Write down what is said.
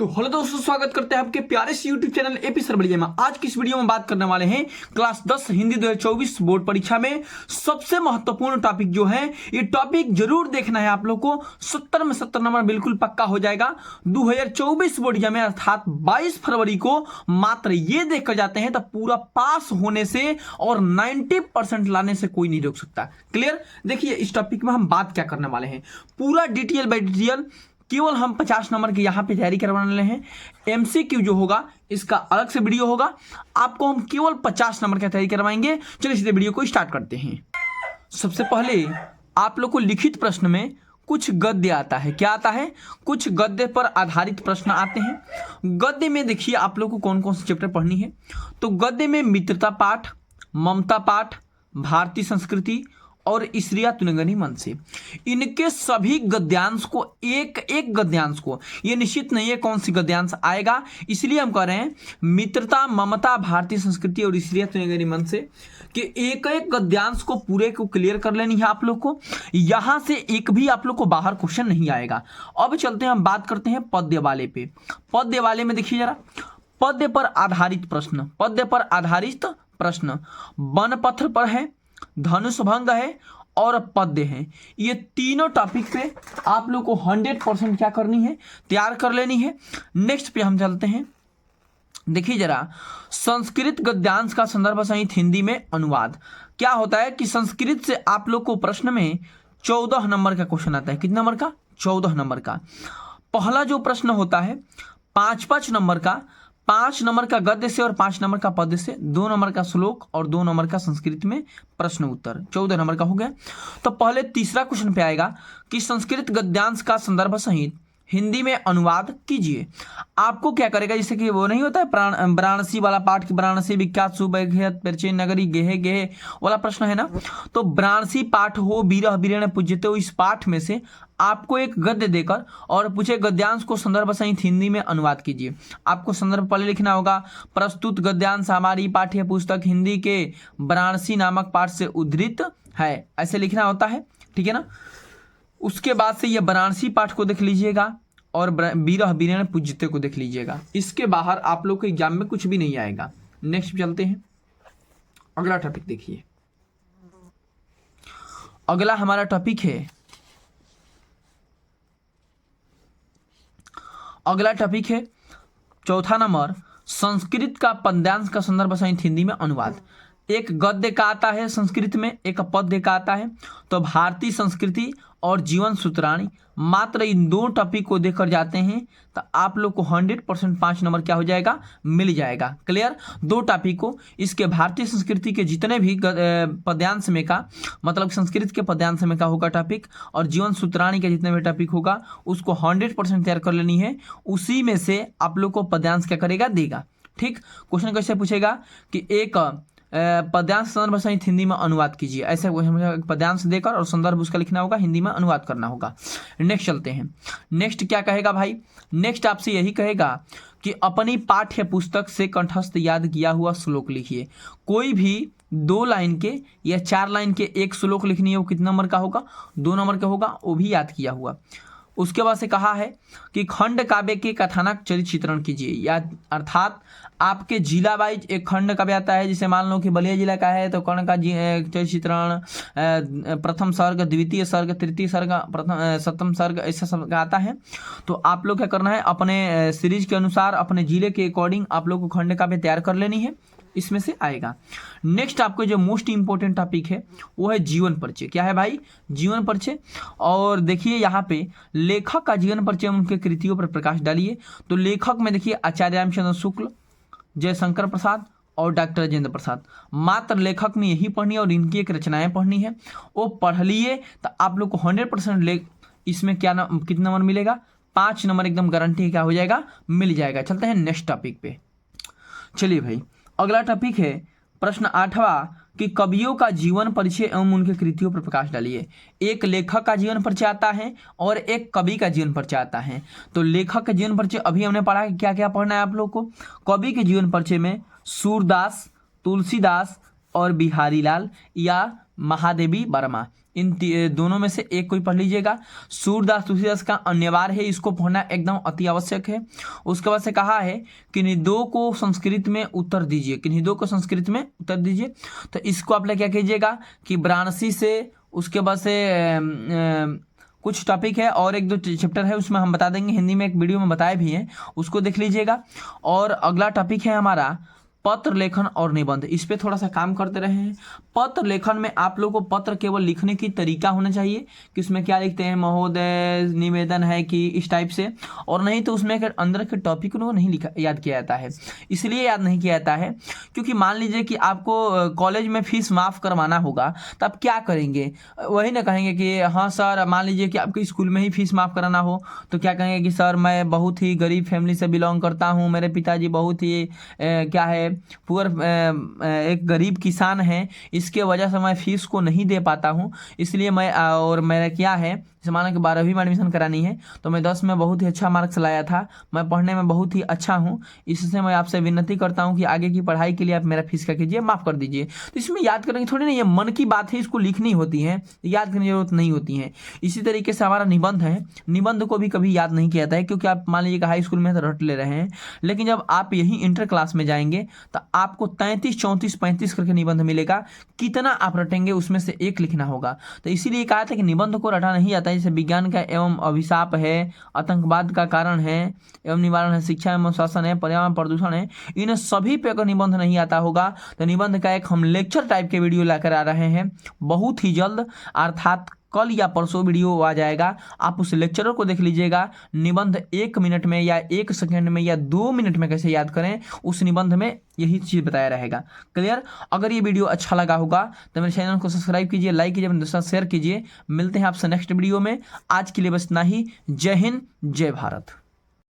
तो हेलो दोस्तों, स्वागत करते हैं आपके प्यारे से यूट्यूब चैनल एपी सर बढ़िया में। आज की इस वीडियो में बात करने वाले हैं क्लास 10 हिंदी 2024 बोर्ड परीक्षा में सबसे महत्वपूर्ण टॉपिक जो है, ये टॉपिक जरूर देखना है आप लोग को। 70 में 70 नंबर बिल्कुल पक्का हो जाएगा 2024 बोर्ड एग्जाम में, अर्थात 22 फरवरी को मात्र ये देखकर जाते हैं तो पूरा पास होने से और 90% लाने से कोई नहीं रोक सकता। क्लियर? देखिए इस टॉपिक में हम बात क्या करने वाले हैं, पूरा डिटेल बाय डिटेल। केवल हम 50 नंबर के यहाँ पे तैयारी करवाने वाले हैं। एमसीक्यू जो होगा इसका अलग से वीडियो होगा, आपको हम केवल 50 नंबर का तैयारी करवाएंगे। चलिए सीधे वीडियो को स्टार्ट करते हैं। सबसे पहले आप लोग को लिखित प्रश्न में कुछ गद्य आता है। क्या आता है? कुछ गद्य पर आधारित प्रश्न आते हैं। गद्य में देखिए आप लोग को कौन कौन से चैप्टर पढ़नी है। तो गद्य में मित्रता पाठ, ममता पाठ, भारतीय संस्कृति और स्त्रिया तुनगनी मन से, इनके सभी गद्यांश को एक एक गद्यांश को, ये निश्चित नहीं है कौन सी गद्यांश आएगा, इसलिए हम कह रहे हैं मित्रता, ममता, भारतीय संस्कृति और स्त्रिया तुनगनी मन से कि एक एक गद्यांश को पूरे को क्लियर कर लेनी है आप लोग को। यहां से एक भी आप लोग को बाहर क्वेश्चन नहीं आएगा। अब चलते हैं, हम बात करते हैं पद्य वाले पे। पद्य वाले में देखिए जरा, पद्य पर आधारित प्रश्न, पद्य पर आधारित प्रश्न बनपत्र पर है, धनुष भंग है और पद्य है। ये तीनों टॉपिक पे आप लोग को 100% क्या करनी है, तैयार कर लेनी है। नेक्स्ट पे हम चलते हैं। देखिए जरा, संस्कृत गद्यांश का संदर्भ सहित हिंदी में अनुवाद। क्या होता है कि संस्कृत से आप लोग को प्रश्न में 14 नंबर का क्वेश्चन आता है। कितने नंबर का? 14 नंबर का। पहला जो प्रश्न होता है 5 नंबर का, 5 नंबर का गद्य से और 5 नंबर का पद्य से, 2 नंबर का श्लोक और 2 नंबर का संस्कृत में प्रश्न उत्तर, 14 नंबर का हो गया। तो पहले तीसरा क्वेश्चन पे आएगा कि संस्कृत गद्यांश का संदर्भ सहित हिंदी में अनुवाद कीजिए। आपको क्या करेगा, जैसे कि वो नहीं होता है वाराणसी वाला पाठ की वाराणसी विख्यात सुबह परिचय नगरी गेहे गेहे वाला प्रश्न है ना, तो वाराणसी पाठ हो बीरह बीरेण पूज्यते हो, इस पाठ में से आपको एक गद्य देकर और पूछे गद्यांश को संदर्भ सहित हिंदी में अनुवाद कीजिए। आपको संदर्भ पहले लिखना होगा, प्रस्तुत गद्यांश हमारी पाठ्य पुस्तक हिंदी के वाराणसी नामक पाठ से उद्धृत है, ऐसे लिखना होता है। ठीक है ना? उसके बाद से ये वाराणसी पाठ को देख लीजिएगा और बीरह बीरेण पूज्यते को देख लीजिएगा। इसके बाहर आप लोग के एग्जाम में कुछ भी नहीं आएगा। नेक्स्ट चलते हैं, अगला टॉपिक देखिए। अगला हमारा टॉपिक है, अगला टॉपिक है चौथा नंबर, संस्कृत का पद्यांश का संदर्भ सहित हिंदी में अनुवाद। एक गद्य का आता है संस्कृत में, एक पद्य का आता है। तो भारतीय संस्कृति और जीवन सूत्राणी, मात्र इन दो टॉपिक को देखकर जाते हैं तो आप लोग को 100% 5 नंबर क्या हो जाएगा, मिल जाएगा। क्लियर? दो टॉपिक को, इसके भारतीय संस्कृति के जितने भी पद्यांश में का, मतलब संस्कृत के पद्यांश में का होगा टॉपिक, और जीवन सूत्राणी के जितने भी टॉपिक होगा उसको 100% तैयार कर लेनी है। उसी में से आप लोग को पद्यांश क्या करेगा, देगा। ठीक? क्वेश्चन कैसे पूछेगा कि एक पद्यांश संदर्भ सहित हिंदी में अनुवाद कीजिए, ऐसे पद्यांश देकर और संदर्भ उसका लिखना होगा, हिंदी में अनुवाद करना होगा। नेक्स्ट चलते हैं। नेक्स्ट क्या कहेगा भाई? नेक्स्ट आपसे यही कहेगा कि अपनी पाठ्य पुस्तक से कंठस्थ याद किया हुआ श्लोक लिखिए। कोई भी 2 लाइन के या 4 लाइन के एक श्लोक लिखनी है, वो कितने नंबर का होगा? 2 नंबर का होगा, वो भी याद किया हुआ। उसके बाद से कहा है कि खंड काव्य के कथानक चरित्र चित्रण कीजिए, या अर्थात आपके जिला वाइज एक खंड काव्य आता है। जैसे मान लो कि बलिया जिला का है तो कर्ण का चरित्र चित्रण, प्रथम सर्ग, द्वितीय सर्ग, तृतीय सर्ग, प्रथम सप्तम सर्ग, ऐसा सब आता है। तो आप लोग क्या करना है, अपने सीरीज के अनुसार, अपने जिले के अकॉर्डिंग आप लोग को खंड काव्य तैयार कर लेनी है, इसमें से आएगा। नेक्स्ट आपको जो मोस्ट इंपॉर्टेंट टॉपिक है वो है जीवन परिचय। क्या है भाई? जीवन परिचय। और देखिए यहाँ पे लेखक का जीवन परिचय, उनके कृतियों पर प्रकाश डालिए। तो लेखक में देखिए आचार्य रामचंद्र शुक्ल, जयशंकर प्रसाद और डॉक्टर राजेंद्र प्रसाद। मात्र लेखक में यही पढ़नी है और इनकी एक रचनाएं पढ़नी है, वो पढ़ लिए तो आप लोग को 100% इसमें क्या कितना नंबर मिलेगा? 5 नंबर एकदम गारंटी क्या हो जाएगा, मिल जाएगा। चलते हैं नेक्स्ट टॉपिक पे। चलिए भाई, अगला टॉपिक है प्रश्न 8वां कि कवियों का जीवन परिचय एवं उनके कृतियों पर प्रकाश डालिए। एक लेखक का जीवन परिचय आता है और एक कवि का जीवन परिचय आता है। तो लेखक का जीवन परिचय अभी हमने पढ़ा कि क्या क्या पढ़ना है आप लोग को। कवि के जीवन परिचय में सूरदास, तुलसीदास और बिहारी लाल या महादेवी वर्मा, इन दोनों में से एक कोई पढ़ लीजिएगा। सूरदास तुलसीदास का अनिवार्य है, इसको पढ़ना एकदम अति आवश्यक है। उसके बाद से कहा है कि निदों को संस्कृत में उत्तर दीजिए, कि निदों को संस्कृत में उत्तर दीजिए। तो इसको आप लोग क्या कीजिएगा कि वाराणसी से, उसके बाद से कुछ टॉपिक है और एक दो चैप्टर है उसमें हम बता देंगे, हिंदी में एक वीडियो में बताए भी हैं, उसको देख लीजिएगा। और अगला टॉपिक है हमारा पत्र लेखन और निबंध, इस पे थोड़ा सा काम करते रहे हैं। पत्र लेखन में आप लोगों को पत्र केवल लिखने की तरीका होना चाहिए कि उसमें क्या लिखते हैं, महोदय, निवेदन है कि इस टाइप से, और नहीं तो उसमें अंदर के टॉपिक को नहीं लिखा याद किया जाता है। इसलिए याद नहीं किया जाता है क्योंकि मान लीजिए कि आपको कॉलेज में फीस माफ़ करवाना होगा तो आप क्या करेंगे, वही ना कहेंगे कि हाँ सर, मान लीजिए कि आपके स्कूल में ही फीस माफ़ कराना हो तो क्या कहेंगे कि सर मैं बहुत ही गरीब फैमिली से बिलोंग करता हूँ, मेरे पिताजी बहुत ही क्या है पुअर, एक गरीब किसान है, इसके वजह से मैं फीस को नहीं दे पाता हूँ, इसलिए मैं, और मेरा क्या है, जैसे माना कि 12वीं में एडमिशन करानी है तो मैं 10 में बहुत ही अच्छा मार्क्स लाया था, मैं पढ़ने में बहुत ही अच्छा हूँ, इससे मैं आपसे विनती करता हूँ कि आगे की पढ़ाई के लिए आप मेरा फीस क्या कीजिए, माफ़ कर दीजिए। तो इसमें याद करेंगे थोड़ी ना, ये मन की बात है, इसको लिखनी होती है, याद करने की जरूरत नहीं होती है। इसी तरीके से हमारा निबंध है, निबंध को भी कभी याद नहीं किया जाता है क्योंकि आप मान लीजिए हाई स्कूल में तो रट ले रहे हैं, लेकिन जब आप यही इंटर क्लास में जाएंगे तो आपको 33, 34, 35 करके निबंध मिलेगा, कितना आप रटेंगे उसमें से एक लिखना होगा। तो इसीलिए कहा था कि निबंध को रटा नहीं आता है, जैसे विज्ञान का एवं अभिशाप है, आतंकवाद का कारण है एवं निवारण है, शिक्षा एवं शासन है, पर्यावरण प्रदूषण है, इन सभी पे अगर निबंध नहीं आता होगा तो निबंध का एक हम लेक्चर टाइप के वीडियो लाकर आ रहे हैं बहुत ही जल्द, अर्थात कल या परसों वीडियो आ जाएगा, आप उस लेक्चरों को देख लीजिएगा। निबंध 1 मिनट में या 1 सेकंड में या 2 मिनट में कैसे याद करें, उस निबंध में यही चीज़ बताया रहेगा। क्लियर? अगर ये वीडियो अच्छा लगा होगा तो मेरे चैनल को सब्सक्राइब कीजिए, लाइक कीजिए, अपने दोस्तों शेयर कीजिए। मिलते हैं आपसे नेक्स्ट वीडियो में, आज के लिए बस इतना ही। जय हिंद, जय भारत।